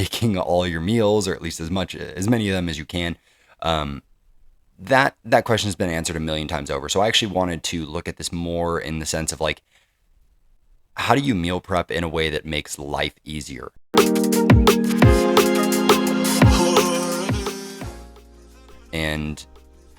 making all your meals, or at least as many of them as you can. That question has been answered a million times over. So I actually wanted to look at this more in the sense of like, how do you meal prep in a way that makes life easier? And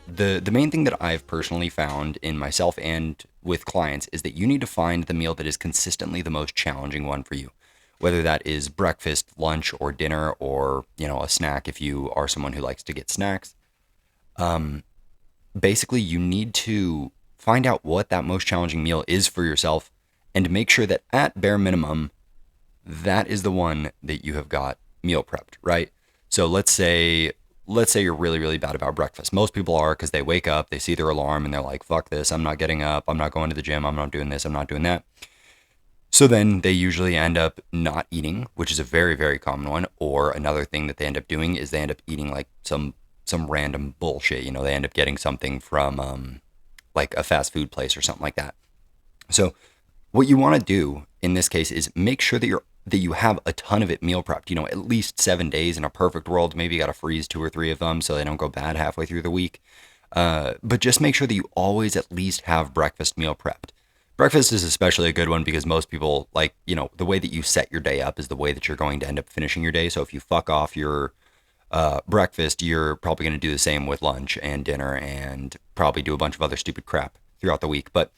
the main thing that I've personally found in myself and with clients is that you need to find the meal that is consistently the most challenging one for you. Whether that is breakfast, lunch, or dinner, or, a snack if you are someone who likes to get snacks. Basically, you need to find out what that most challenging meal is for yourself and make sure that at bare minimum, that is the one that you have got meal prepped, right? So let's say you're really, really bad about breakfast. Most people are, because they wake up, they see their alarm, and they're like, fuck this, I'm not getting up, I'm not going to the gym, I'm not doing this, I'm not doing that. So then they usually end up not eating, which is a very, very common one. Or another thing that they end up doing is they end up eating like some random bullshit. They end up getting something from like a fast food place or something like that. So what you want to do in this case is make sure that you have a ton of it meal prepped, at least 7 days. In a perfect world, maybe you got to freeze 2 or 3 of them so they don't go bad halfway through the week. But just make sure that you always at least have breakfast meal prepped. Breakfast is especially a good one because most people the way that you set your day up is the way that you're going to end up finishing your day. So if you fuck off your breakfast, you're probably going to do the same with lunch and dinner and probably do a bunch of other stupid crap throughout the week. But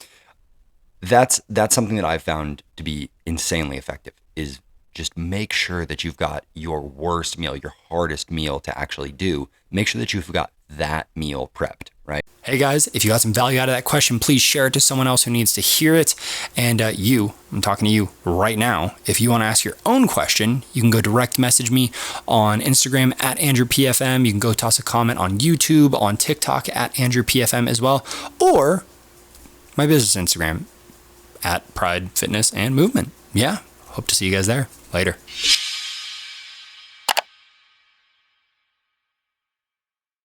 that's something that I've found to be insanely effective, is just make sure that you've got your worst meal, your hardest meal to actually do. Make sure that you've got that meal prepped, right? Hey guys, if you got some value out of that question, please share it to someone else who needs to hear it. And I'm talking to you right now. If you want to ask your own question, you can go direct message me on Instagram at AndrewPFM. You can go toss a comment on YouTube, on TikTok at AndrewPFM as well, or my business Instagram at Pride Fitness and Movement. Yeah, hope to see you guys there. Later.